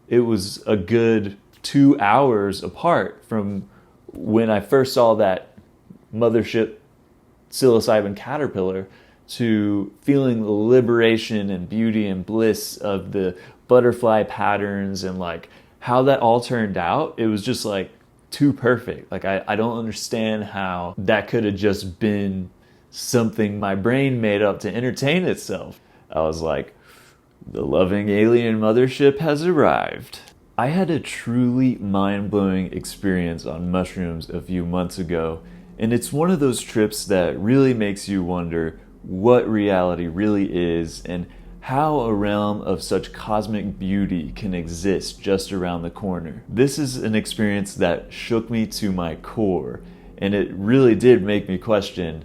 it was a good 2 hours apart from when I first saw that mothership psilocybin caterpillar to feeling the liberation and beauty and bliss of the butterfly patterns and like how that all turned out. It was just like too perfect. Like I don't understand how that could have just been something my brain made up to entertain itself. I was like, the loving alien mothership has arrived. I had a truly mind-blowing experience on mushrooms a few months ago, and it's one of those trips that really makes you wonder what reality really is and how a realm of such cosmic beauty can exist just around the corner. This is an experience that shook me to my core, and it really did make me question,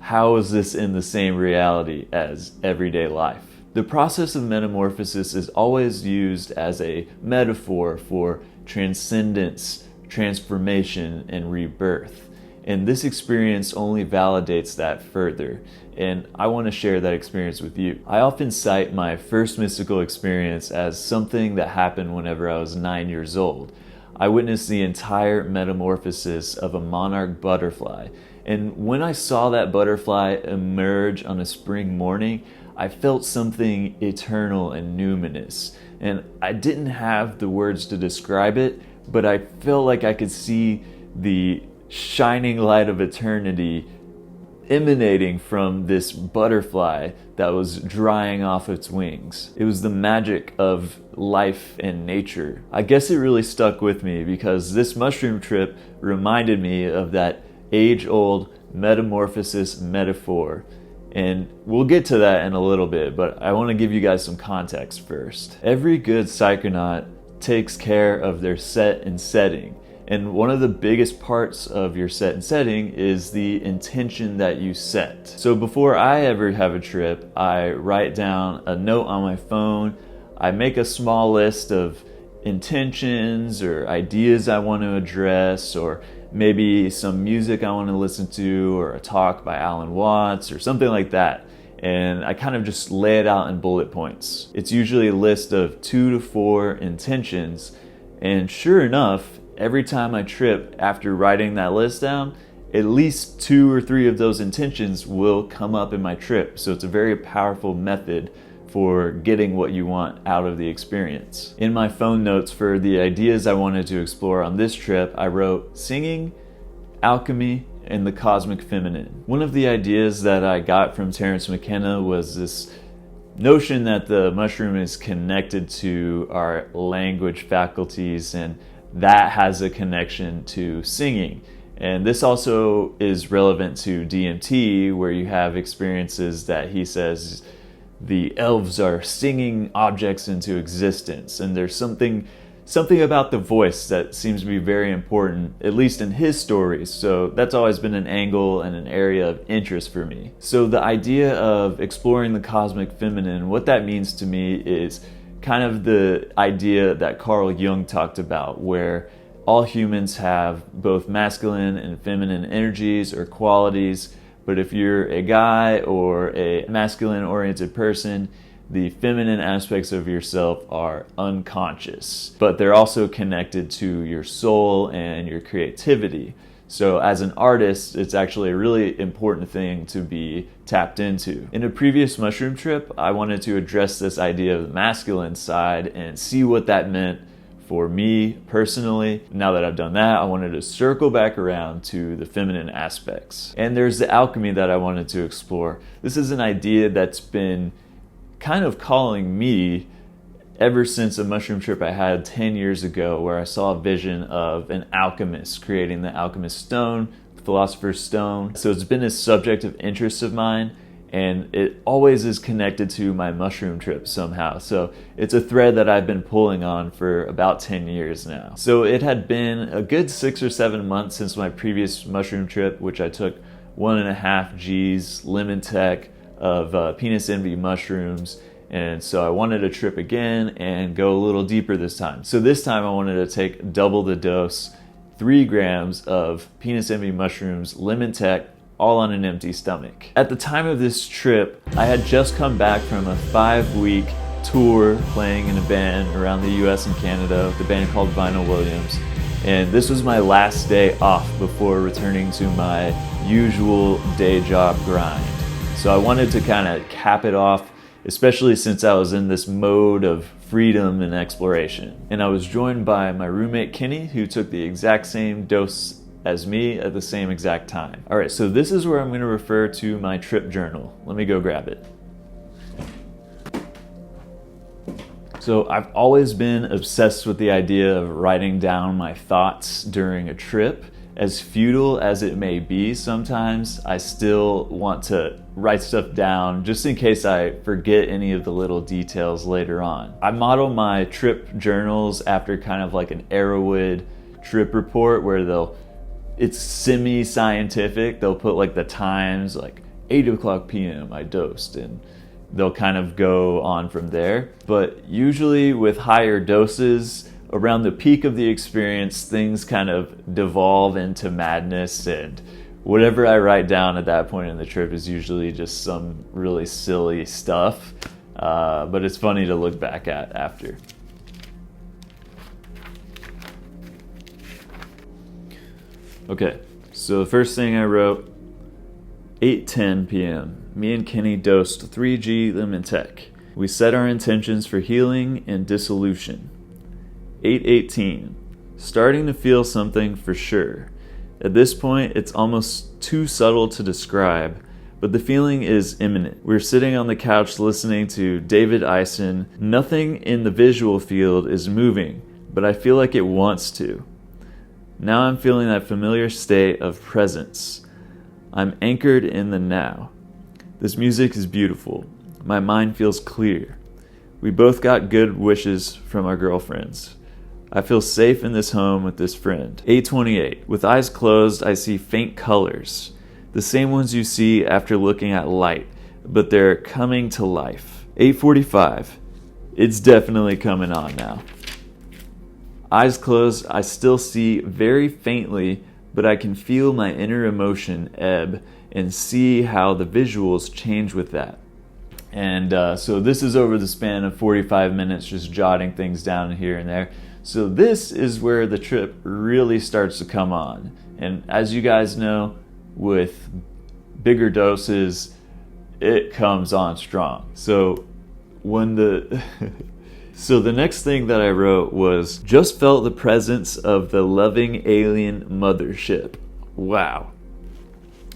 how is this in the same reality as everyday life? The process of metamorphosis is always used as a metaphor for transcendence, transformation, and rebirth. And this experience only validates that further. And I want to share that experience with you. I often cite my first mystical experience as something that happened whenever I was 9 years old. I witnessed the entire metamorphosis of a monarch butterfly. And when I saw that butterfly emerge on a spring morning, I felt something eternal and numinous. And I didn't have the words to describe it, but I felt like I could see the shining light of eternity emanating from this butterfly that was drying off its wings. It was the magic of life and nature. I guess it really stuck with me because this mushroom trip reminded me of that age-old metamorphosis metaphor. And we'll get to that in a little bit, but I want to give you guys some context first. Every good psychonaut takes care of their set and setting. And one of the biggest parts of your set and setting is the intention that you set. So before I ever have a trip, I write down a note on my phone. I make a small list of intentions or ideas I want to address, or maybe some music I want to listen to, or a talk by Alan Watts or something like that. And I kind of just lay it out in bullet points. It's usually a list of 2 to 4 intentions. And sure enough, every time I trip after writing that list down, at least 2 or 3 of those intentions will come up in my trip. So it's a very powerful method for getting what you want out of the experience. In my phone notes for the ideas I wanted to explore on this trip, I wrote singing, alchemy, and the cosmic feminine. One of the ideas that I got from Terence McKenna was this notion that the mushroom is connected to our language faculties, and that has a connection to singing. And this also is relevant to DMT, where you have experiences that he says the elves are singing objects into existence, and there's something about the voice that seems to be very important, at least in his stories. So that's always been an angle and an area of interest for me. So the idea of exploring the cosmic feminine, what that means to me is kind of the idea that Carl Jung talked about, where all humans have both masculine and feminine energies or qualities. But if you're a guy or a masculine-oriented person, the feminine aspects of yourself are unconscious, but they're also connected to your soul and your creativity. So as an artist, it's actually a really important thing to be tapped into. In a previous mushroom trip, I wanted to address this idea of the masculine side and see what that meant for me personally. Now that I've done that, I wanted to circle back around to the feminine aspects. And there's the alchemy that I wanted to explore. This is an idea that's been kind of calling me ever since a mushroom trip I had 10 years ago, where I saw a vision of an alchemist creating the alchemist stone, philosopher's stone. So it's been a subject of interest of mine, and it always is connected to my mushroom trip somehow. So it's a thread that I've been pulling on for about 10 years now. So it had been a good 6 or 7 months since my previous mushroom trip, which I took 1.5 G's lemon tech of penis envy mushrooms. And so I wanted to trip again and go a little deeper this time. So this time I wanted to take double the dose, 3 grams of penis envy mushrooms, lemon tech, all on an empty stomach. At the time of this trip, I had just come back from a 5-week tour playing in a band around the US and Canada with a band called Vinyl Williams. And this was my last day off before returning to my usual day job grind. So I wanted to kind of cap it off, especially since I was in this mode of freedom and exploration. And I was joined by my roommate Kenny, who took the exact same dose as me at the same exact time. All right, so this is where I'm gonna refer to my trip journal. Let me go grab it. So I've always been obsessed with the idea of writing down my thoughts during a trip. As futile as it may be sometimes, I still want to write stuff down just in case I forget any of the little details later on. I model my trip journals after kind of like an Arrowwood trip report where it's semi-scientific. They'll put like the times, like 8:00 p.m. I dosed, and they'll kind of go on from there. But usually with higher doses, around the peak of the experience, things kind of devolve into madness, and whatever I write down at that point in the trip is usually just some really silly stuff. But it's funny to look back at after. Okay, so the first thing I wrote, 8:10 p.m. Me and Kenny dosed 3G Lemon Tech. We set our intentions for healing and dissolution. 8:18. Starting to feel something for sure. At this point, it's almost too subtle to describe, but the feeling is imminent. We're sitting on the couch listening to David Eisen. Nothing in the visual field is moving, but I feel like it wants to. Now I'm feeling that familiar state of presence. I'm anchored in the now. This music is beautiful. My mind feels clear. We both got good wishes from our girlfriends. I feel safe in this home with this friend. 8:28. With eyes closed, I see faint colors. The same ones you see after looking at light, but they're coming to life. 8:45. It's definitely coming on now. Eyes closed, I still see very faintly, but I can feel my inner emotion ebb and see how the visuals change with that. And so this is over the span of 45 minutes, just jotting things down here and there. So this is where the trip really starts to come on. And as you guys know, with bigger doses, it comes on strong. So So the next thing that I wrote was, just felt the presence of the loving alien mothership. Wow.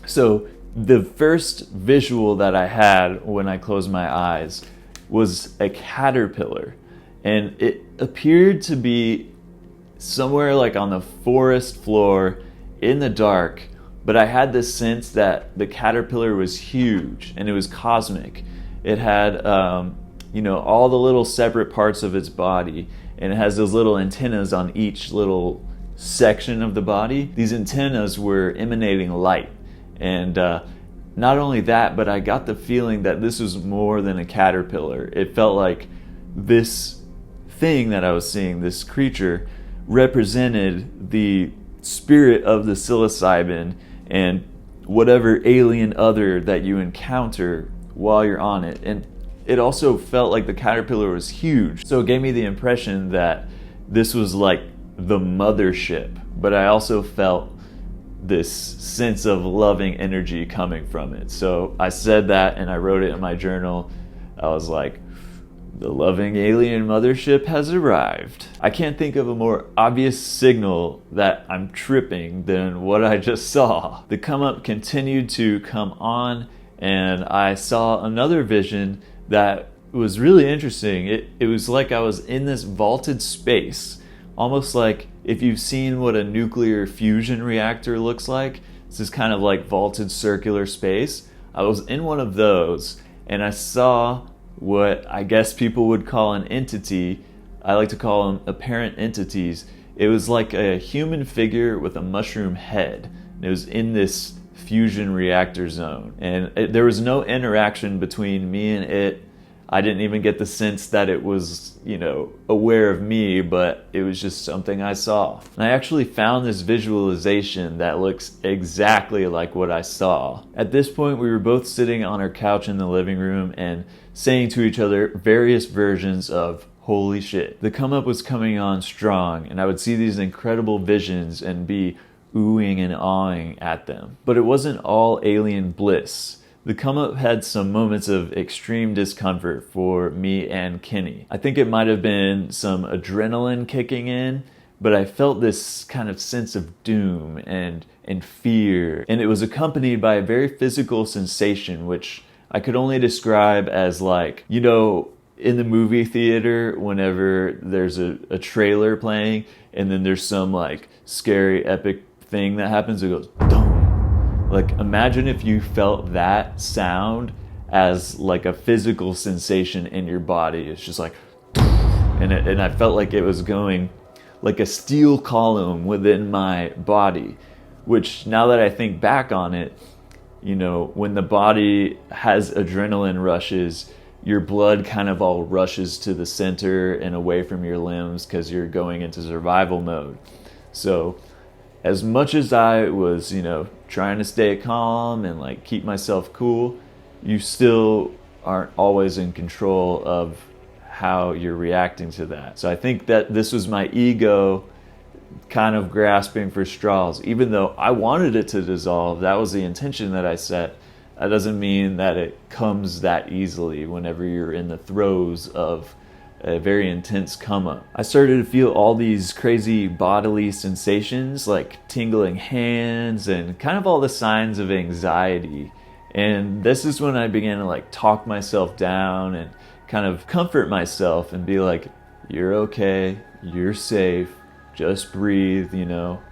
So the first visual that I had when I closed my eyes was a caterpillar. And it appeared to be somewhere like on the forest floor in the dark, but I had this sense that the caterpillar was huge and it was cosmic. It had all the little separate parts of its body, and it has those little antennas on each little section of the body. These antennas were emanating light, and not only that, but I got the feeling that this was more than a caterpillar. It felt like this thing that I was seeing, this creature, represented the spirit of the psilocybin and whatever alien other that you encounter while you're on it. And it also felt like the caterpillar was huge. So it gave me the impression that this was like the mothership, but I also felt this sense of loving energy coming from it. So I said that and I wrote it in my journal. I was like, the loving alien mothership has arrived. I can't think of a more obvious signal that I'm tripping than what I just saw. The come up continued to come on, and I saw another vision that was really interesting. It was like I was in this vaulted space, almost like if you've seen what a nuclear fusion reactor looks like. It's this kind of like vaulted circular space. I was in one of those, and I saw what I guess people would call an entity. I like to call them apparent entities. It was like a human figure with a mushroom head. It was in this fusion reactor zone, and there was no interaction between me and it. I didn't even get the sense that it was, aware of me, but it was just something I saw. And I actually found this visualization that looks exactly like what I saw. At this point, we were both sitting on our couch in the living room and saying to each other various versions of holy shit. The come up was coming on strong, and I would see these incredible visions and be oohing and awing at them. But it wasn't all alien bliss. The come up had some moments of extreme discomfort for me and Kenny. I think it might have been some adrenaline kicking in, but I felt this kind of sense of doom and fear. And it was accompanied by a very physical sensation, which I could only describe as like, in the movie theater, whenever there's a trailer playing and then there's some like scary epic thing that happens, it goes dum. Like, imagine if you felt that sound as like a physical sensation in your body. It's just like, and I felt like it was going like a steel column within my body, which now that I think back on it, when the body has adrenaline rushes, your blood kind of all rushes to the center and away from your limbs because you're going into survival mode. So as much as I was, trying to stay calm and like keep myself cool, you still aren't always in control of how you're reacting to that. So I think that this was my ego kind of grasping for straws. Even though I wanted it to dissolve, that was the intention that I set. That doesn't mean that it comes that easily whenever you're in the throes of a very intense come up. I started to feel all these crazy bodily sensations like tingling hands and kind of all the signs of anxiety. And this is when I began to like talk myself down and kind of comfort myself and be like, you're okay, you're safe, just breathe,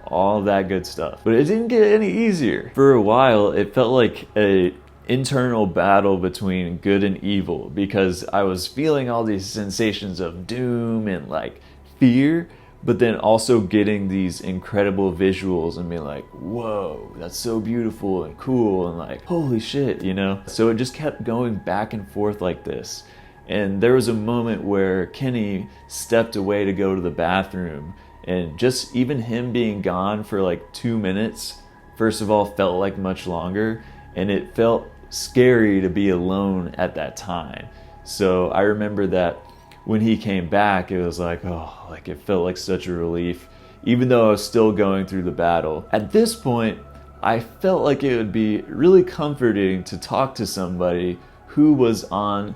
all that good stuff. But it didn't get any easier. For a while, it felt like a internal battle between good and evil, because I was feeling all these sensations of doom and like fear, but then also getting these incredible visuals and being like, whoa, that's so beautiful and cool and like, holy shit, So it just kept going back and forth like this. And there was a moment where Kenny stepped away to go to the bathroom, and just even him being gone for like 2 minutes, first of all, felt like much longer, and it felt scary to be alone at that time. So I remember that when he came back, it was like, it felt like such a relief, even though I was still going through the battle. At this point, I felt like it would be really comforting to talk to somebody who was on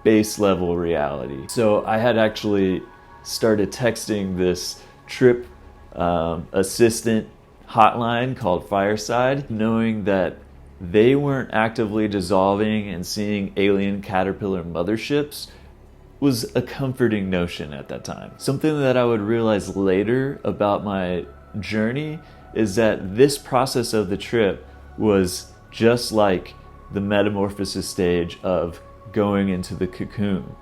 base level reality. So I had actually started texting this trip assistant hotline called Fireside, knowing that they weren't actively dissolving and seeing alien caterpillar motherships was a comforting notion at that time. Something that I would realize later about my journey is that this process of the trip was just like the metamorphosis stage of going into the cocoon.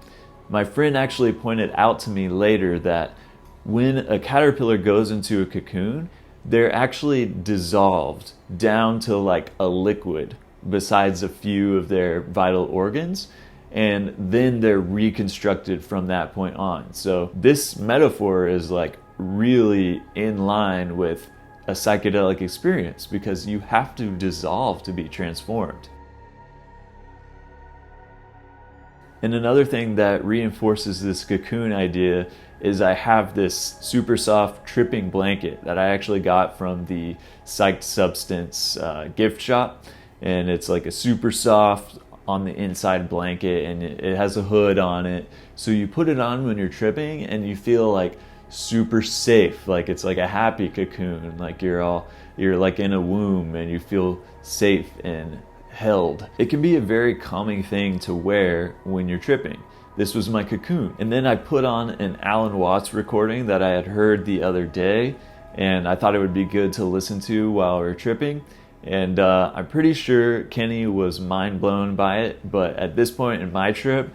My friend actually pointed out to me later that when a caterpillar goes into a cocoon, they're actually dissolved down to like a liquid besides a few of their vital organs, and then they're reconstructed from that point on. So this metaphor is like really in line with a psychedelic experience, because you have to dissolve to be transformed. And another thing that reinforces this cocoon idea is I have this super soft tripping blanket that I actually got from the Psyched Substance gift shop. And it's like a super soft on the inside blanket, and it has a hood on it. So you put it on when you're tripping and you feel like super safe. Like it's like a happy cocoon, like you're like in a womb and you feel safe and held. It can be a very calming thing to wear when you're tripping. This was my cocoon. And then I put on an Alan Watts recording that I had heard the other day, and I thought it would be good to listen to while we were tripping. And I'm pretty sure Kenny was mind blown by it, but at this point in my trip,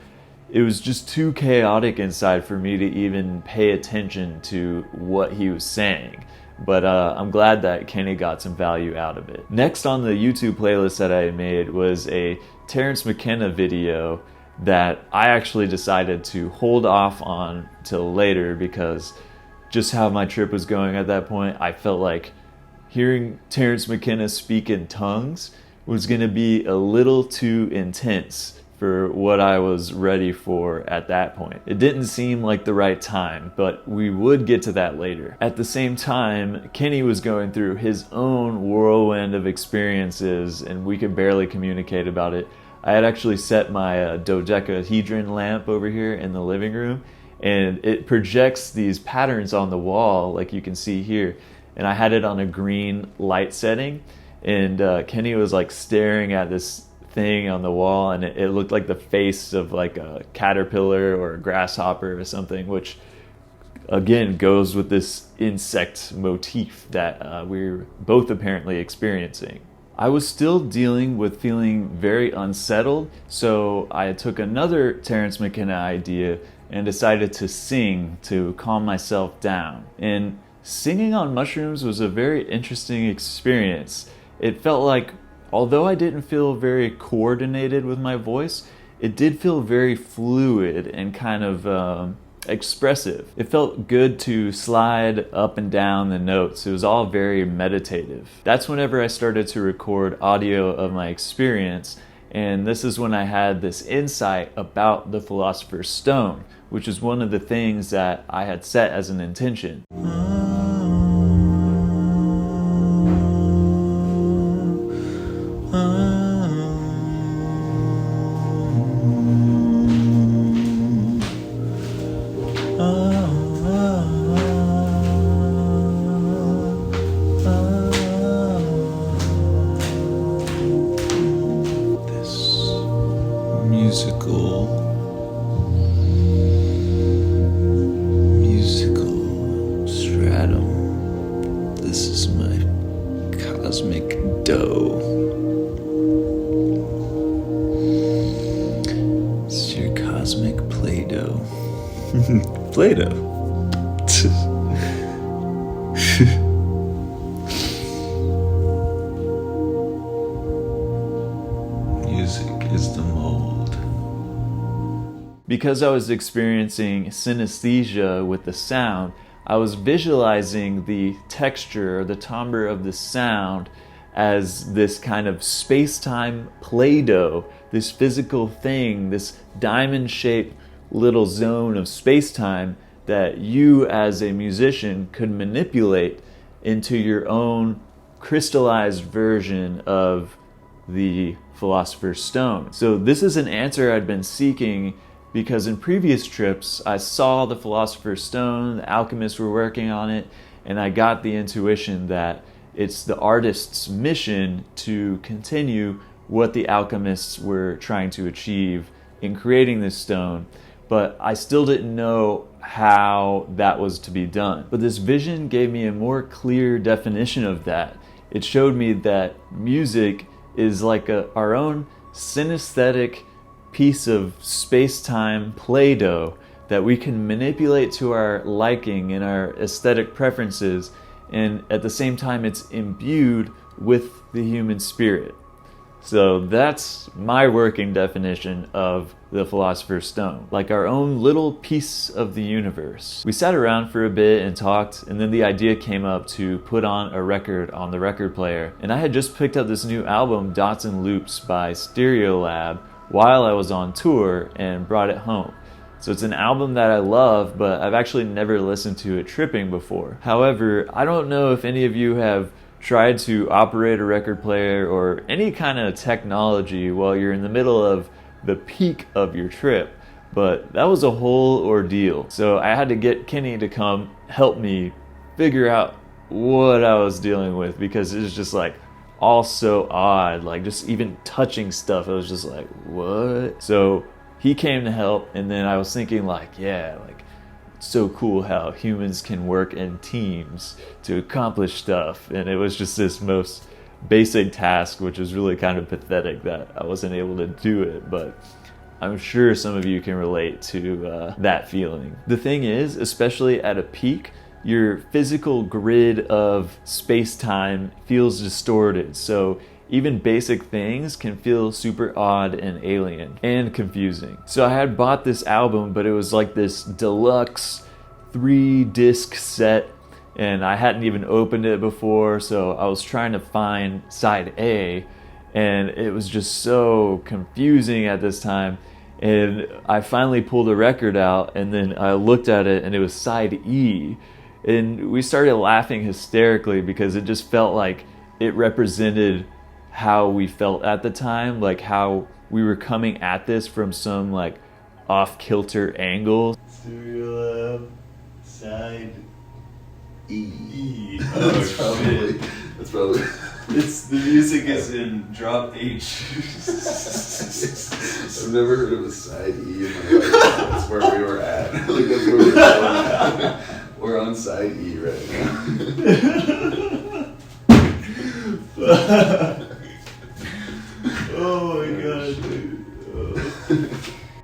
it was just too chaotic inside for me to even pay attention to what he was saying. But I'm glad that Kenny got some value out of it. Next on the YouTube playlist that I made was a Terrence McKenna video that I actually decided to hold off on till later, because just how my trip was going at that point, I felt like hearing Terence McKenna speak in tongues was going to be a little too intense for what I was ready for at that point. It didn't seem like the right time, but we would get to that later. At the same time, Kenny was going through his own whirlwind of experiences, and we could barely communicate about it. I had actually set my dodecahedron lamp over here in the living room, and it projects these patterns on the wall like you can see here, and I had it on a green light setting, and Kenny was like staring at this thing on the wall, and it looked like the face of like a caterpillar or a grasshopper or something, which again goes with this insect motif that we're both apparently experiencing. I was still dealing with feeling very unsettled, so I took another Terence McKenna idea and decided to sing to calm myself down. And singing on mushrooms was a very interesting experience. It felt like, although I didn't feel very coordinated with my voice, it did feel very fluid and kind of expressive. It felt good to slide up and down the notes. It was all very meditative. That's whenever I started to record audio of my experience, and this is when I had this insight about the Philosopher's Stone, which is one of the things that I had set as an intention. Musical stratum. This is my cosmic dough. It's your cosmic Play-Doh. Play-Doh. Music is the mold. Because I was experiencing synesthesia with the sound, I was visualizing the texture or the timbre of the sound as this kind of space-time Play-Doh, this physical thing, this diamond-shaped little zone of space-time that you as a musician could manipulate into your own crystallized version of the Philosopher's Stone. So this is an answer I'd been seeking, because in previous trips I saw the Philosopher's Stone, the alchemists were working on it, and I got the intuition that it's the artist's mission to continue what the alchemists were trying to achieve in creating this stone, but I still didn't know how that was to be done. But this vision gave me a more clear definition of that. It showed me that music is like our own synesthetic piece of space-time Play-Doh that we can manipulate to our liking and our aesthetic preferences, and at the same time it's imbued with the human spirit. So that's my working definition of the Philosopher's Stone, like our own little piece of the universe. We sat around for a bit and talked, and then the idea came up to put on a record on the record player. And I had just picked up this new album, Dots and Loops by Stereolab, while I was on tour, and brought it home. So it's an album that I love, but I've actually never listened to it tripping before. However, I don't know if any of you have tried to operate a record player or any kind of technology while you're in the middle of the peak of your trip, but that was a whole ordeal. So I had to get Kenny to come help me figure out what I was dealing with, because it was just like all so odd, like just even touching stuff, I was just like, what? So he came to help, and then I was thinking like, yeah, like it's so cool how humans can work in teams to accomplish stuff, and it was just this most basic task, which was really kind of pathetic that I wasn't able to do it, but I'm sure some of you can relate to that feeling. The thing is, especially at a peak, your physical grid of space-time feels distorted. So even basic things can feel super odd and alien and confusing. So I had bought this album, but it was like this deluxe 3-disc set, and I hadn't even opened it before, so I was trying to find side A, and it was just so confusing at this time. And I finally pulled a record out, and then I looked at it, and it was side E. And we started laughing hysterically because it just felt like it represented how we felt at the time, like how we were coming at this from some like off-kilter angle. Serial side E. Oh, That's probably. The music is in drop H. I've never heard of a side E in my life. That's where we were at. Like that's where we're going at. We're on side E right now. Oh my god, dude.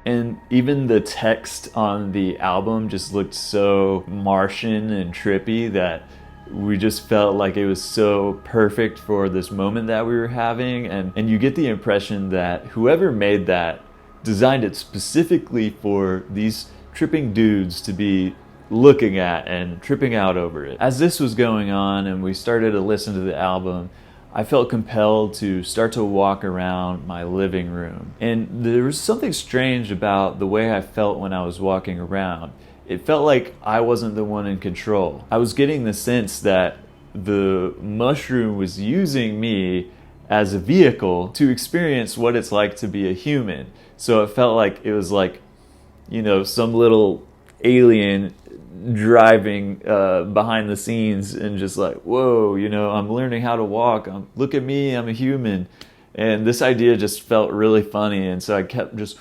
And even the text on the album just looked so Martian and trippy that we just felt like it was so perfect for this moment that we were having. And you get the impression that whoever made that designed it specifically for these tripping dudes to be looking at and tripping out over it. As this was going on and we started to listen to the album, I felt compelled to start to walk around my living room. And there was something strange about the way I felt when I was walking around. It felt like I wasn't the one in control. I was getting the sense that the mushroom was using me as a vehicle to experience what it's like to be a human. So it felt like it was like, you know, some little alien driving behind the scenes and just like, whoa, you know, I'm learning how to walk. Look at me, I'm a human. And this idea just felt really funny. And so I kept just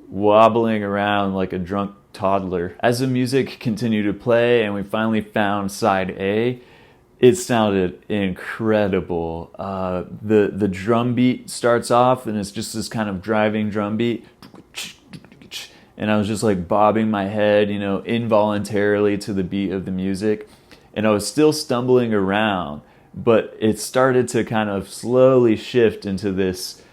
wobbling around like a drunk toddler. As the music continued to play and we finally found side A, it sounded incredible. The drum beat starts off and it's just this kind of driving drum beat. And I was just like bobbing my head, you know, involuntarily to the beat of the music. And I was still stumbling around, but it started to kind of slowly shift into this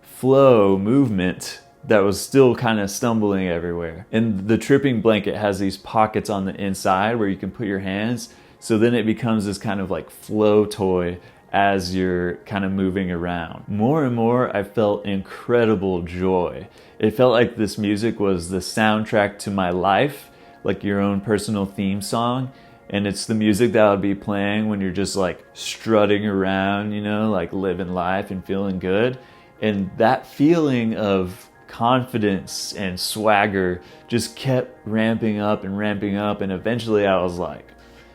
flow movement that was still kind of stumbling everywhere. And the tripping blanket has these pockets on the inside where you can put your hands. So then it becomes this kind of like flow toy as you're kind of moving around. More and more, I felt incredible joy. It felt like this music was the soundtrack to my life, like your own personal theme song. And it's the music that would be playing when you're just like strutting around, you know, like living life and feeling good. And that feeling of confidence and swagger just kept ramping up. And eventually I was like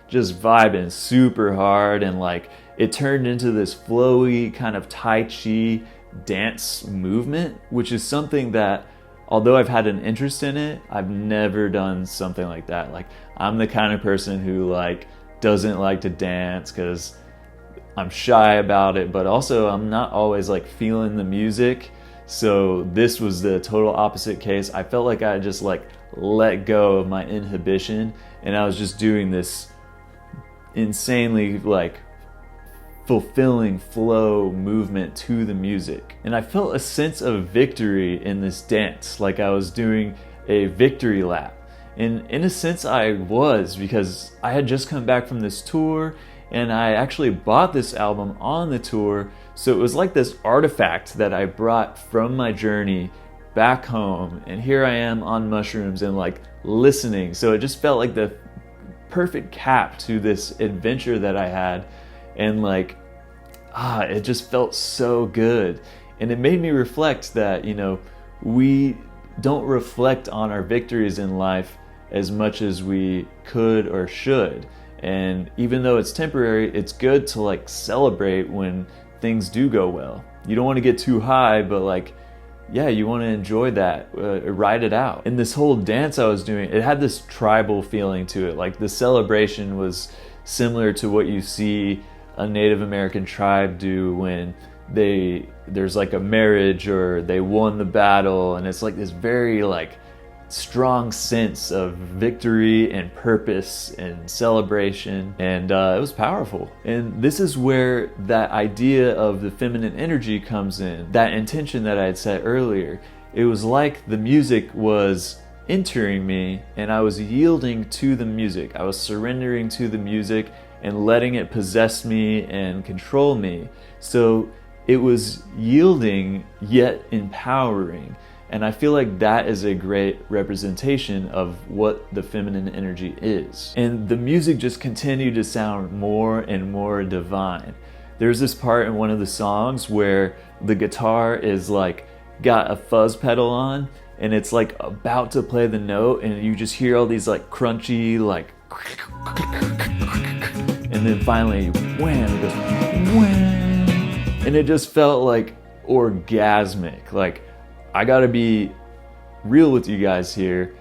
just vibing super hard, and like it turned into this flowy kind of Tai Chi dance movement, which is something that, although I've had an interest in it, I've never done something like that. Like, I'm the kind of person who like doesn't like to dance because I'm shy about it, but also I'm not always like feeling the music. So this was the total opposite case. I felt like I just like let go of my inhibition, and I was just doing this insanely like fulfilling flow movement to the music. And I felt a sense of victory in this dance, like I was doing a victory lap. And in a sense I was, because I had just come back from this tour and I actually bought this album on the tour. So it was like this artifact that I brought from my journey back home, and here I am on mushrooms and like listening. So it just felt like the perfect cap to this adventure that I had. And like, it just felt so good. And it made me reflect that, you know, we don't reflect on our victories in life as much as we could or should. And even though it's temporary, it's good to like celebrate when things do go well. You don't want to get too high, but like, yeah, you want to enjoy that, ride it out. And this whole dance I was doing, it had this tribal feeling to it. Like the celebration was similar to what you see a Native American tribe do when there's like a marriage or they won the battle, and it's like this very like strong sense of victory and purpose and celebration, and it was powerful. And this is where that idea of the feminine energy comes in, that intention that I had said earlier. It was like the music was entering me and I was yielding to the music. I was surrendering to the music and letting it possess me and control me. So it was yielding yet empowering. And I feel like that is a great representation of what the feminine energy is. And the music just continued to sound more and more divine. There's this part in one of the songs where the guitar is like got a fuzz pedal on, and it's like about to play the note, and you just hear all these like crunchy like, and then finally wham, it goes wham, and it just felt like orgasmic. Like, I gotta be real with you guys here,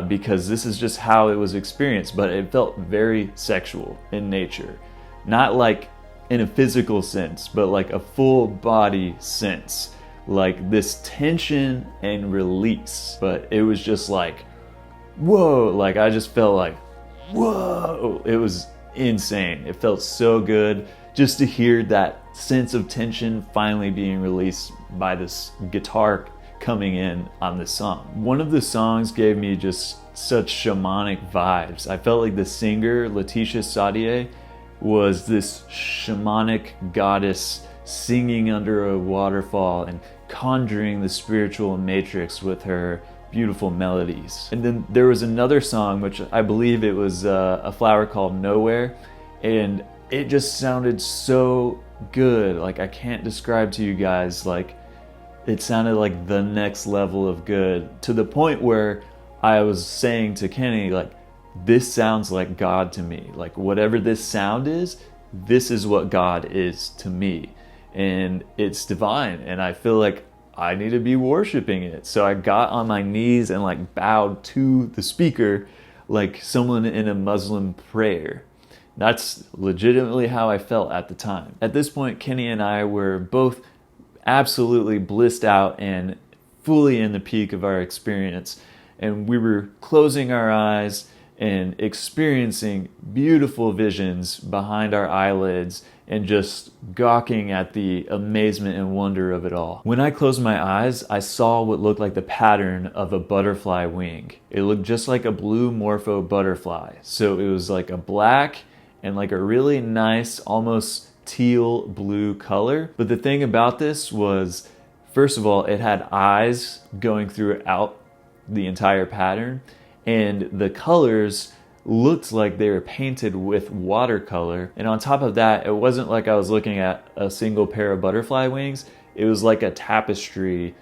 because this is just how it was experienced, but it felt very sexual in nature. Not like in a physical sense, but like a full body sense. Like this tension and release. But it was just like, whoa, like I just felt like, whoa. It was insane. It felt so good just to hear that sense of tension finally being released by this guitar coming in on this song. One of the songs gave me just such shamanic vibes. I felt like the singer, Laetitia Sadier, was this shamanic goddess singing under a waterfall and conjuring the spiritual matrix with her beautiful melodies. And then there was another song, which I believe it was A Flower Called Nowhere, and it just sounded so good. Like, I can't describe to you guys, like, it sounded like the next level of good, to the point where I was saying to Kenny, like, this sounds like God to me. Like, whatever this sound is, this is what God is to me. And it's divine, and I feel like I need to be worshiping it. So I got on my knees and like bowed to the speaker like someone in a Muslim prayer. That's legitimately how I felt at the time. At this point, Kenny and I were both absolutely blissed out and fully in the peak of our experience. And we were closing our eyes and experiencing beautiful visions behind our eyelids and just gawking at the amazement and wonder of it all. When I closed my eyes, I saw what looked like the pattern of a butterfly wing. It looked just like a blue morpho butterfly. So it was like a black and like a really nice, almost teal blue color. But the thing about this was, first of all, it had eyes going throughout the entire pattern, and the colors looked like they were painted with watercolor. And on top of that, it wasn't like I was looking at a single pair of butterfly wings. It was like a tapestry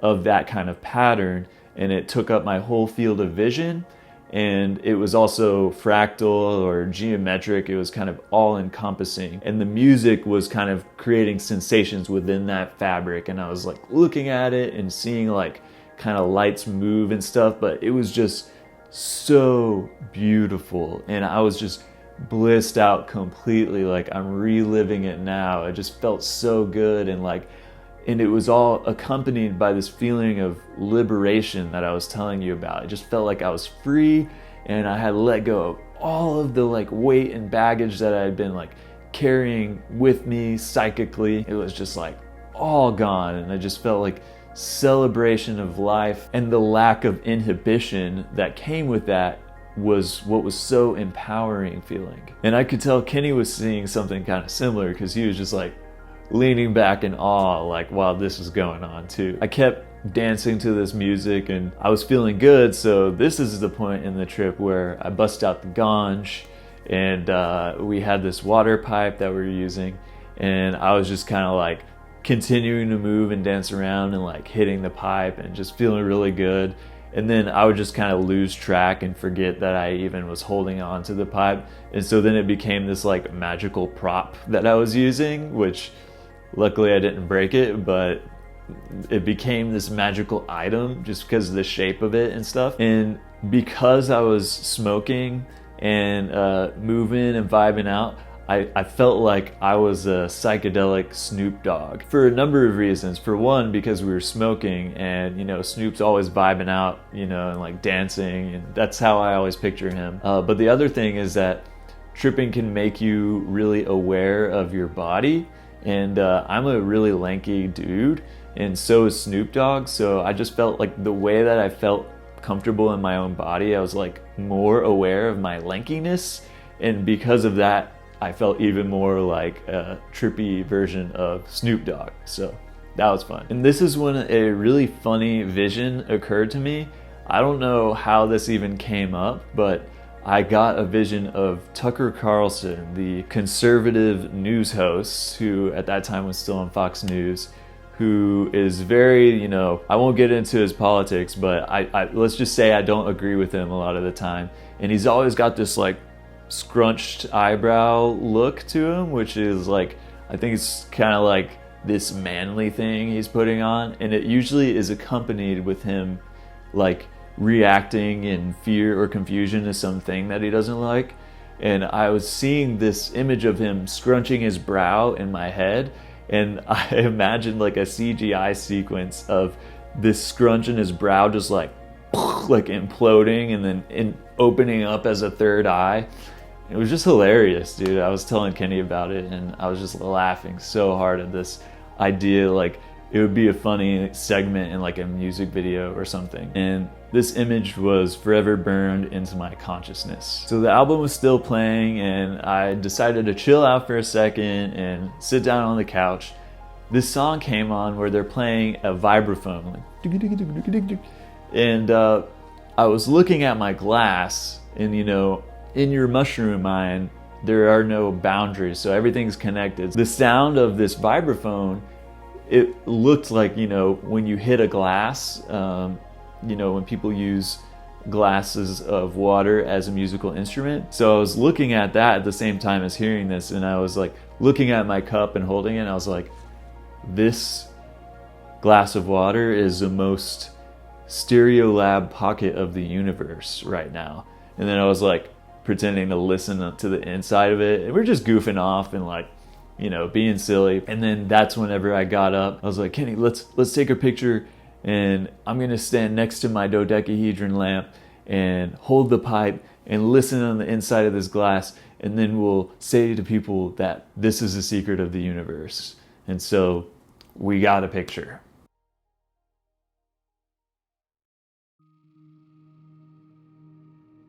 of that kind of pattern, and it took up my whole field of vision. And it was also fractal or geometric. It was kind of all encompassing, and the music was kind of creating sensations within that fabric. And I was like looking at it and seeing like kind of lights move and stuff, but it was just so beautiful, and I was just blissed out completely. Like, I'm reliving it now. It just felt so good, and it was all accompanied by this feeling of liberation that I was telling you about. It just felt like I was free, and I had let go of all of the like weight and baggage that I had been like carrying with me psychically. It was just like all gone, and I just felt like celebration of life, and the lack of inhibition that came with that was what was so empowering feeling. And I could tell Kenny was seeing something kind of similar, because he was just like leaning back in awe, like, while this was going on too. I kept dancing to this music and I was feeling good. So this is the point in the trip where I bust out the ganj, and we had this water pipe that we were using, and I was just kind of like continuing to move and dance around and like hitting the pipe and just feeling really good. And then I would just kind of lose track and forget that I even was holding on to the pipe. And so then it became this like magical prop that I was using, which luckily I didn't break it, but it became this magical item just because of the shape of it and stuff. And because I was smoking and moving and vibing out, I felt like I was a psychedelic Snoop Dogg for a number of reasons. For one, because we were smoking, and you know, Snoop's always vibing out, you know, and like dancing, and that's how I always picture him. But the other thing is that tripping can make you really aware of your body, and I'm a really lanky dude, and so is Snoop Dogg. So I just felt like the way that I felt comfortable in my own body, I was like more aware of my lankiness, and because of that, I felt even more like a trippy version of Snoop Dogg. So that was fun. And this is when a really funny vision occurred to me. I don't know how this even came up, but I got a vision of Tucker Carlson, the conservative news host, who at that time was still on Fox News, who is very, you know, I won't get into his politics, but I let's just say I don't agree with him a lot of the time. And he's always got this like scrunched eyebrow look to him, which is like, I think it's kind of like this manly thing he's putting on, and it usually is accompanied with him like reacting in fear or confusion to something that he doesn't like. And I was seeing this image of him scrunching his brow in my head, and I imagined like a CGI sequence of this scrunch in his brow just like imploding and then opening up as a third eye. It was just hilarious, dude. I was telling Kenny about it, and I was just laughing so hard at this idea, like it would be a funny segment in like a music video or something. And this image was forever burned into my consciousness. So the album was still playing, and I decided to chill out for a second and sit down on the couch. This song came on where they're playing a vibraphone, like, and I was looking at my glass, and you know, in your mushroom mind, there are no boundaries, so everything's connected. The sound of this vibraphone, it looked like, you know, when you hit a glass, you know, when people use glasses of water as a musical instrument. So I was looking at that at the same time as hearing this, and I was like looking at my cup and holding it, and I was like, this glass of water is the most Stereolab pocket of the universe right now. And then I was like pretending to listen to the inside of it, and we're just goofing off and like, you know, being silly. And then that's whenever I got up, I was like, Kenny, let's take a picture, and I'm gonna stand next to my dodecahedron lamp and hold the pipe and listen on the inside of this glass, and then we'll say to people that this is the secret of the universe. And so we got a picture.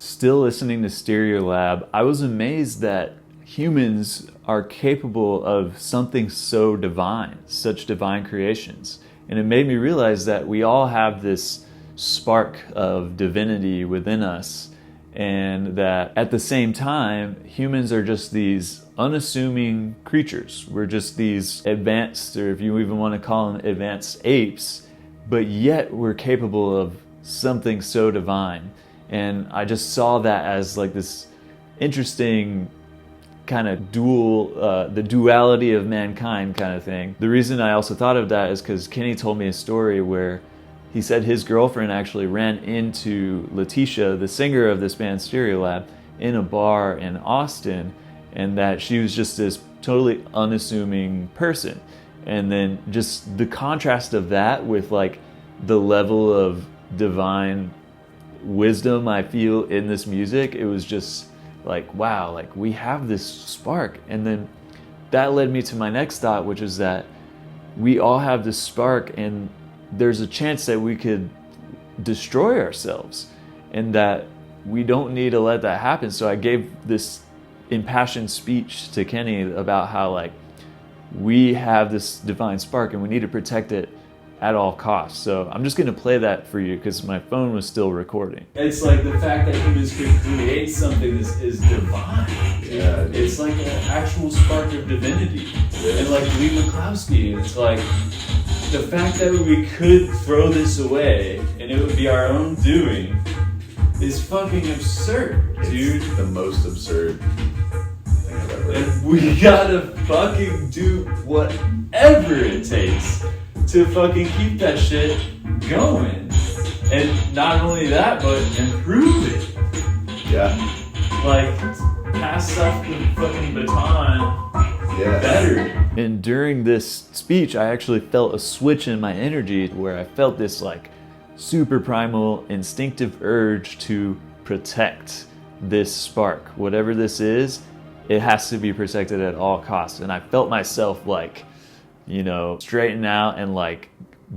Still listening to Stereolab, I was amazed that humans are capable of something so divine, such divine creations. And it made me realize that we all have this spark of divinity within us, and that at the same time, humans are just these unassuming creatures. We're just these advanced, or if you even want to call them advanced apes, but yet we're capable of something so divine. And I just saw that as like this interesting kind of the duality of mankind kind of thing. The reason I also thought of that is because Kenny told me a story where he said his girlfriend actually ran into Letitia, the singer of this band Stereolab, in a bar in Austin, and that she was just this totally unassuming person. And then just the contrast of that with like the level of divine wisdom I feel in this music, it was just like, wow, like we have this spark. And then that led me to my next thought, which is that we all have this spark, and there's a chance that we could destroy ourselves, and that we don't need to let that happen. So I gave this impassioned speech to Kenny about how like we have this divine spark and we need to protect it at all costs. So I'm just going to play that for you because my phone was still recording. It's like the fact that humans could create something is divine. Yeah, it's like an actual spark of divinity. Yeah. And like Lee Mikowski, it's like the fact that we could throw this away and it would be our own doing is fucking absurd, dude. It's the most absurd thing I've ever heard. And we gotta fucking do whatever it takes to fucking keep that shit going. And not only that, but improve it. Yeah. Like, pass off the fucking baton better. And during this speech, I actually felt a switch in my energy where I felt this like super primal instinctive urge to protect this spark. Whatever this is, it has to be protected at all costs. And I felt myself like, you know, straighten out and like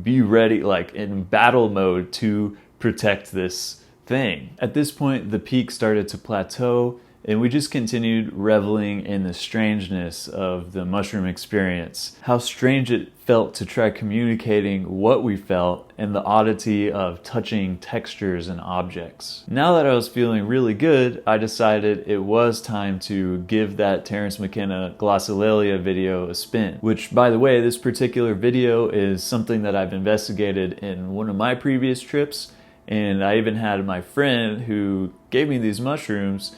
be ready, like in battle mode to protect this thing. At this point, the peak started to plateau, and we just continued reveling in the strangeness of the mushroom experience. How strange it felt to try communicating what we felt and the oddity of touching textures and objects. Now that I was feeling really good, I decided it was time to give that Terence McKenna glossolalia video a spin. Which, by the way, this particular video is something that I've investigated in one of my previous trips, and I even had my friend who gave me these mushrooms.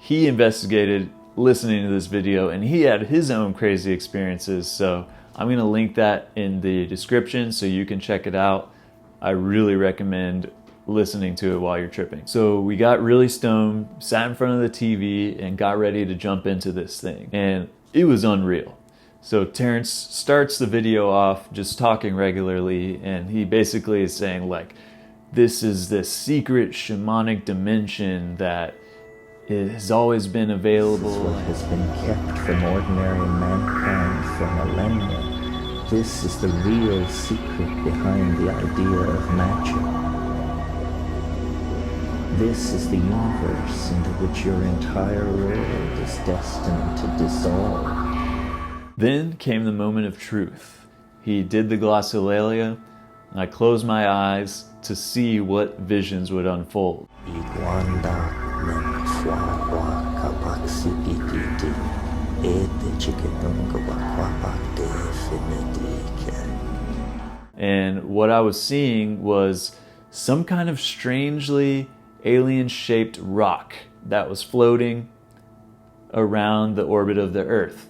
He investigated listening to this video and he had his own crazy experiences, so I'm going to link that in the description so you can check it out. I really recommend listening to it while you're tripping. So we got really stoned, sat in front of the TV, and got ready to jump into this thing. And it was unreal. So Terence starts the video off just talking regularly, and he basically is saying like, this is this secret shamanic dimension that it has always been available. This is what has been kept from ordinary mankind for millennia. This is the real secret behind the idea of magic. This is the universe into which your entire world is destined to dissolve. Then came the moment of truth. He did the glossolalia, and I closed my eyes to see what visions would unfold. And what I was seeing was some kind of strangely alien-shaped rock that was floating around the orbit of the Earth.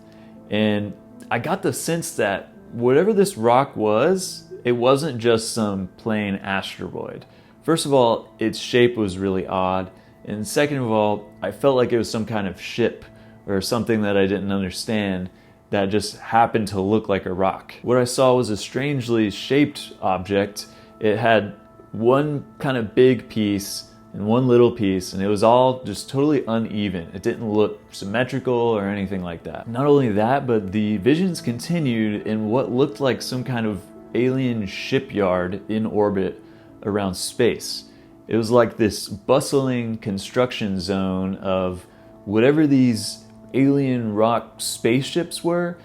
And I got the sense that whatever this rock was, it wasn't just some plain asteroid. First of all, its shape was really odd. And second of all, I felt like it was some kind of ship or something that I didn't understand that just happened to look like a rock. What I saw was a strangely shaped object. It had one kind of big piece and one little piece, and it was all just totally uneven. It didn't look symmetrical or anything like that. Not only that, but the visions continued in what looked like some kind of alien shipyard in orbit around space. It was like this bustling construction zone of whatever these alien rock spaceships were.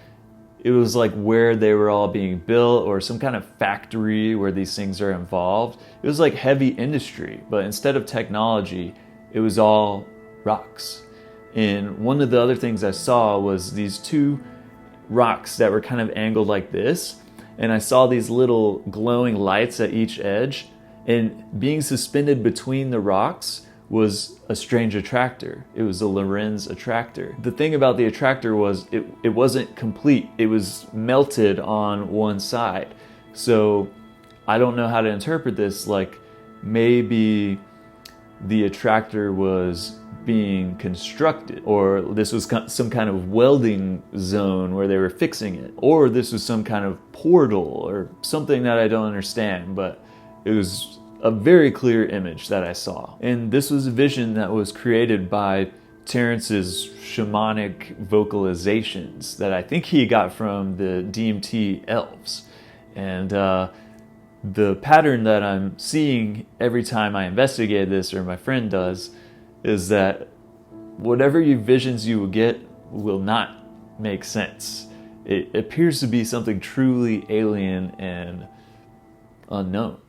It was like where they were all being built, or some kind of factory where these things are involved. It was like heavy industry, but instead of technology, it was all rocks. And one of the other things I saw was these two rocks that were kind of angled like this, and I saw these little glowing lights at each edge, and being suspended between the rocks was a strange attractor. It was a Lorenz attractor. The thing about the attractor was it wasn't complete. It was melted on one side. So I don't know how to interpret this. Like, maybe the attractor was being constructed, or this was some kind of welding zone where they were fixing it, or this was some kind of portal or something that I don't understand, but it was a very clear image that I saw. And this was a vision that was created by Terence's shamanic vocalizations that I think he got from the DMT elves. And the pattern that I'm seeing every time I investigate this, or my friend does, is that whatever visions you will get will not make sense. It appears to be something truly alien and unknown.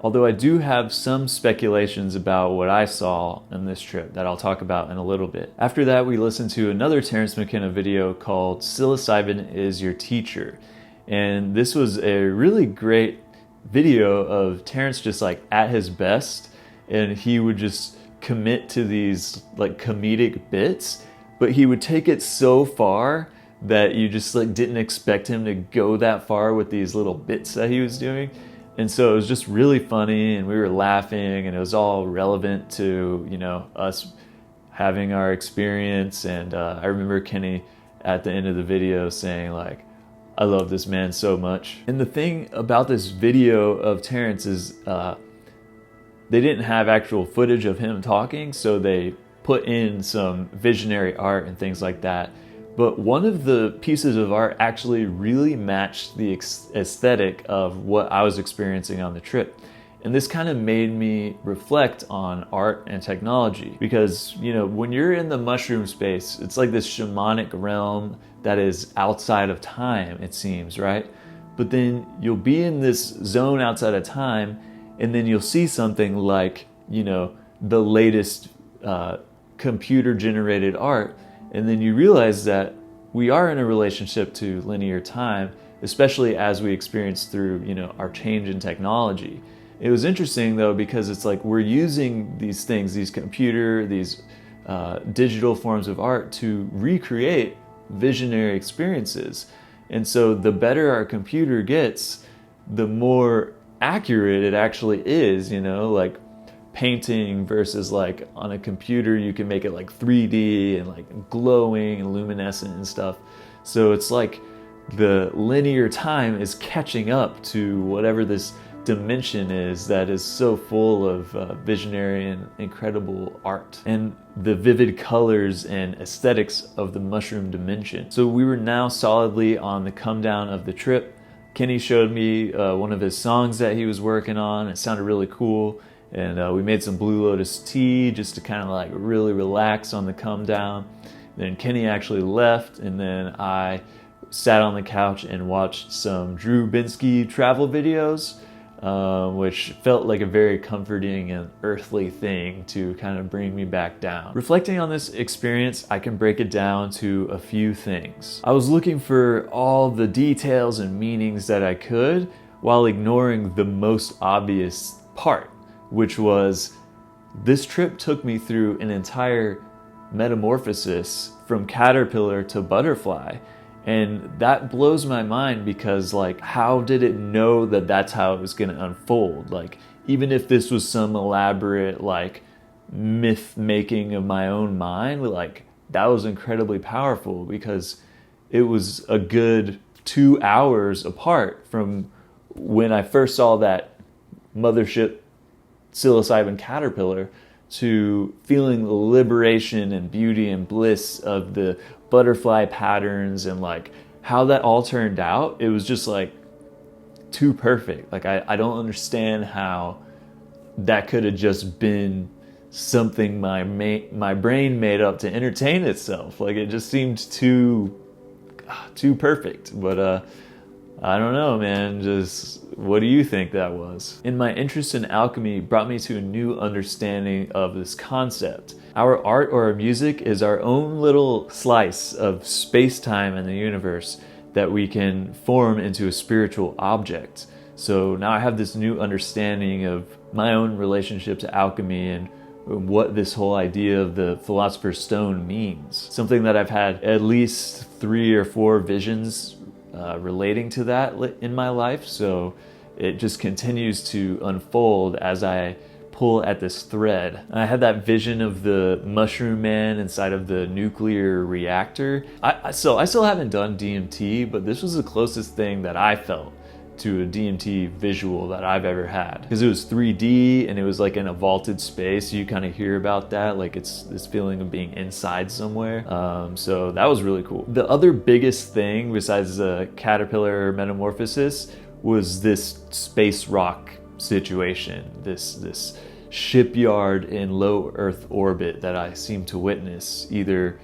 Although I do have some speculations about what I saw in this trip that I'll talk about in a little bit. After that, we listened to another Terence McKenna video called Psilocybin is Your Teacher. And this was a really great video of Terence just like at his best, and he would just commit to these like comedic bits, but he would take it so far that you just like didn't expect him to go that far with these little bits that he was doing. And so it was just really funny, and we were laughing, and it was all relevant to, you know, us having our experience. And I remember Kenny at the end of the video saying like, I love this man so much. And the thing about this video of Terence is they didn't have actual footage of him talking, so they put in some visionary art and things like that. But one of the pieces of art actually really matched the aesthetic of what I was experiencing on the trip. And this kind of made me reflect on art and technology, because, you know, when you're in the mushroom space, it's like this shamanic realm that is outside of time, it seems, right? But then you'll be in this zone outside of time, and then you'll see something like, you know, the latest computer-generated art, and then you realize that we are in a relationship to linear time, especially as we experience through, you know, our change in technology. It was interesting though, because it's like we're using these things, these digital forms of art to recreate visionary experiences. And so the better our computer gets, the more accurate it actually is, you know, like painting versus like on a computer you can make it like 3D and like glowing and luminescent and stuff. So it's like the linear time is catching up to whatever this dimension is that is so full of visionary and incredible art and the vivid colors and aesthetics of the mushroom dimension. So we were now solidly on the come down of the trip. Kenny showed me one of his songs that he was working on. It sounded really cool. And we made some Blue Lotus tea just to kind of like really relax on the come down. Then Kenny actually left, and then I sat on the couch and watched some Drew Binsky travel videos, which felt like a very comforting and earthly thing to kind of bring me back down. Reflecting on this experience, I can break it down to a few things. I was looking for all the details and meanings that I could while ignoring the most obvious part, which was this trip took me through an entire metamorphosis from caterpillar to butterfly. And that blows my mind, because like, how did it know that that's how it was going to unfold? Like, even if this was some elaborate like myth making of my own mind, like that was incredibly powerful, because it was a good 2 hours apart from when I first saw that mothership psilocybin caterpillar to feeling the liberation and beauty and bliss of the butterfly patterns and like how that all turned out. It was just like too perfect. Like I don't understand how that could have just been something my brain made up to entertain itself. Like it just seemed too perfect. But I don't know, man. Just what do you think that was? And my interest in alchemy brought me to a new understanding of this concept. Our art or our music is our own little slice of space-time in the universe that we can form into a spiritual object. So now I have this new understanding of my own relationship to alchemy and what this whole idea of the Philosopher's Stone means. Something that I've had at least 3 or 4 visions relating to that in my life, so it just continues to unfold as I pull at this thread. I had that vision of the mushroom man inside of the nuclear reactor. I still haven't done DMT, but this was the closest thing that I felt to a DMT visual that I've ever had, because it was 3D and it was like in a vaulted space. You kind of hear about that, like it's this feeling of being inside somewhere. So that was really cool. The other biggest thing besides the caterpillar metamorphosis was this space rock situation, this shipyard in low Earth orbit that I seem to witness, either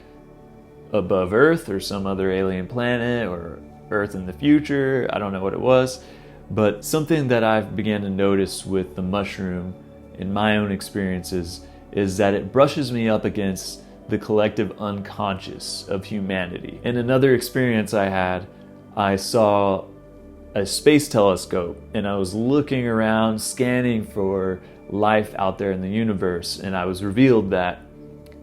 above Earth or some other alien planet or Earth in the future. I don't know what it was, But something that I've began to notice with the mushroom in my own experiences is that it brushes me up against the collective unconscious of humanity. In another experience I had, I saw a space telescope and I was looking around, scanning for life out there in the universe, and I was revealed that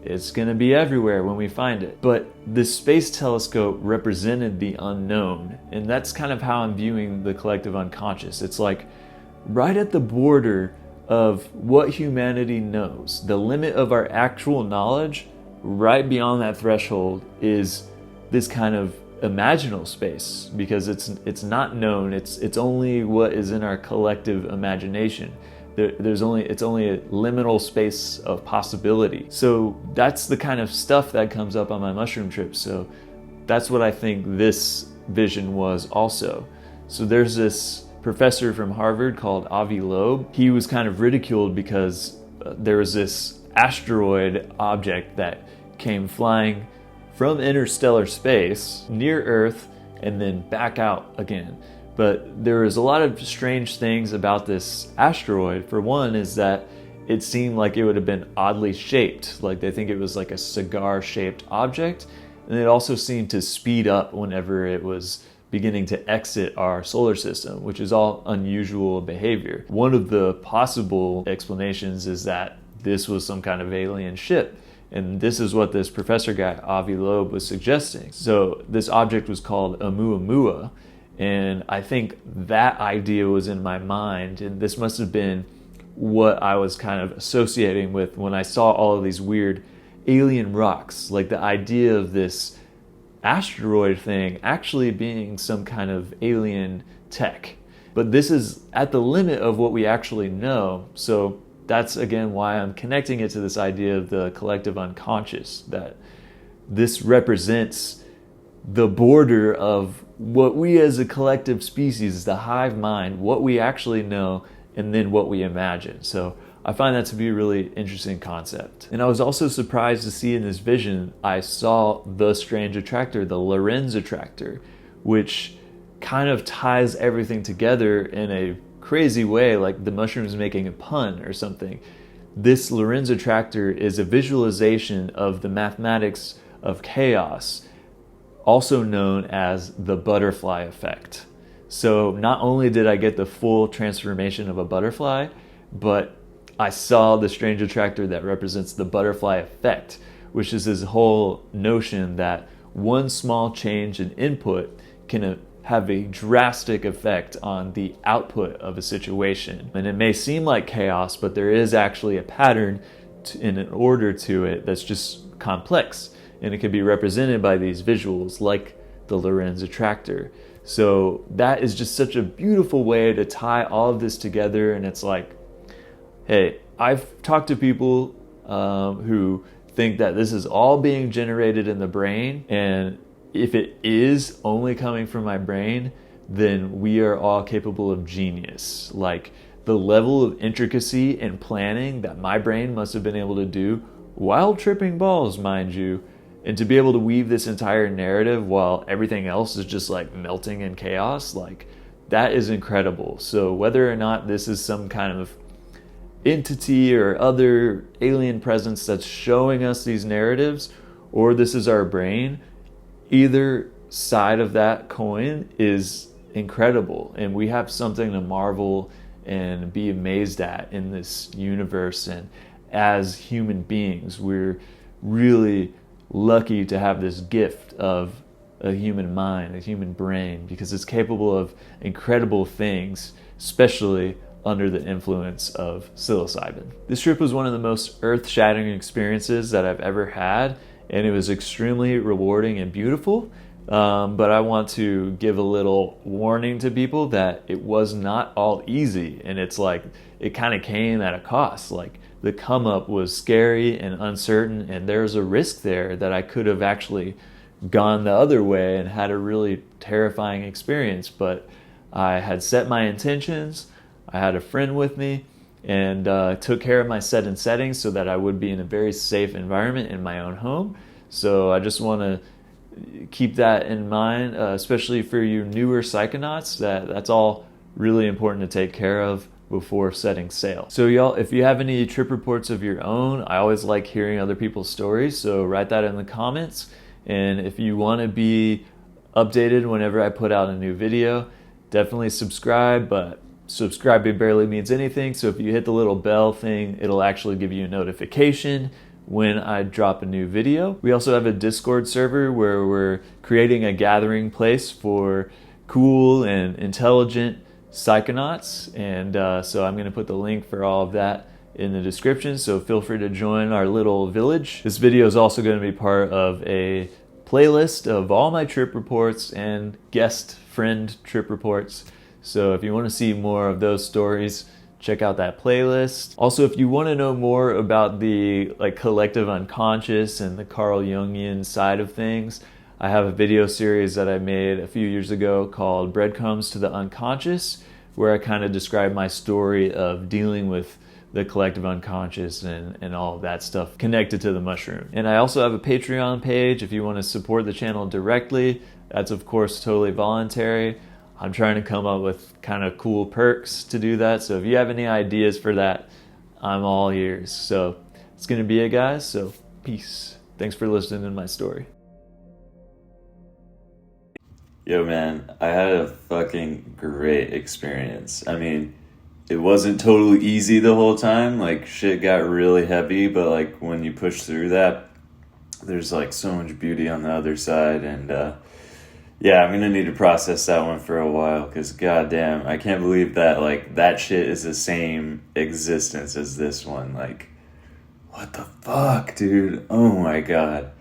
it's going to be everywhere when we find it. But this space telescope represented the unknown, and that's kind of how I'm viewing the collective unconscious. It's like right at the border of what humanity knows, the limit of our actual knowledge. Right beyond that threshold is this kind of imaginal space, because it's not known. It's only what is in our collective imagination. It's only a liminal space of possibility. So that's the kind of stuff that comes up on my mushroom trip. So that's what I think this vision was also. So there's this professor from Harvard called Avi Loeb. He was kind of ridiculed because there was this asteroid object that came flying from interstellar space near Earth and then back out again. But there was a lot of strange things about this asteroid. For one is that it seemed like it would have been oddly shaped. Like they think it was like a cigar-shaped object. And it also seemed to speed up whenever it was beginning to exit our solar system, which is all unusual behavior. One of the possible explanations is that this was some kind of alien ship. And this is what this professor guy, Avi Loeb, was suggesting. So this object was called Oumuamua. And I think that idea was in my mind. And this must have been what I was kind of associating with when I saw all of these weird alien rocks. Like the idea of this asteroid thing actually being some kind of alien tech. But this is at the limit of what we actually know. So that's again why I'm connecting it to this idea of the collective unconscious, that this represents the border of what we as a collective species, the hive mind, what we actually know, and then what we imagine. So I find that to be a really interesting concept. And I was also surprised to see in this vision, I saw the strange attractor, the Lorentz attractor, which kind of ties everything together in a crazy way, like the mushroom's making a pun or something. This Lorentz attractor is a visualization of the mathematics of chaos, also known as the butterfly effect. So not only did I get the full transformation of a butterfly, but I saw the strange attractor that represents the butterfly effect, which is this whole notion that one small change in input can have a drastic effect on the output of a situation. And it may seem like chaos, but there is actually a pattern in an order to it that's just complex. And it can be represented by these visuals like the Lorentz attractor. So that is just such a beautiful way to tie all of this together. And it's like, hey, I've talked to people who think that this is all being generated in the brain, and if it is only coming from my brain, then we are all capable of genius. Like the level of intricacy and planning that my brain must have been able to do while tripping balls, mind you, and to be able to weave this entire narrative while everything else is just like melting in chaos, like that is incredible. So whether or not this is some kind of entity or other alien presence that's showing us these narratives, or this is our brain, either side of that coin is incredible, and we have something to marvel and be amazed at in this universe. And as human beings, we're really lucky to have this gift of a human mind, a human brain, because it's capable of incredible things, especially under the influence of psilocybin. This trip was one of the most earth-shattering experiences that I've ever had, and it was extremely rewarding and beautiful. But I want to give a little warning to people that it was not all easy, and it's like it kind of came at a cost. Like the come up was scary and uncertain, and there's a risk there that I could have actually gone the other way and had a really terrifying experience. But I had set my intentions, I had a friend with me, and took care of my set and settings so that I would be in a very safe environment in my own home. So I just want to keep that in mind, especially for you newer psychonauts, that's all really important to take care of before setting sail. So y'all, if you have any trip reports of your own, I always like hearing other people's stories, so write that in the comments. And if you want to be updated whenever I put out a new video, definitely subscribe, but subscribing barely means anything, so if you hit the little bell thing, it'll actually give you a notification when I drop a new video. We also have a Discord server where we're creating a gathering place for cool and intelligent psychonauts, and so I'm going to put the link for all of that in the description, so feel free to join our little village. This video is also going to be part of a playlist of all my trip reports and guest friend trip reports, so if you want to see more of those stories, check out that playlist. Also, if you want to know more about the collective unconscious and the Carl Jungian side of things, I have a video series that I made a few years ago called Breadcrumbs to the Unconscious, where I kind of describe my story of dealing with the collective unconscious and all of that stuff connected to the mushroom. And I also have a Patreon page if you want to support the channel directly. That's of course totally voluntary. I'm trying to come up with kind of cool perks to do that, so if you have any ideas for that, I'm all ears. So it's gonna be it, guys, so peace. Thanks for listening to my story. Yo, man, I had a fucking great experience. I mean, it wasn't totally easy the whole time. Like, shit got really heavy, but like when you push through that, there's like so much beauty on the other side. And yeah, I'm gonna need to process that one for a while, because goddamn, I can't believe that like that shit is the same existence as this one. Like, what the fuck, dude? Oh my god.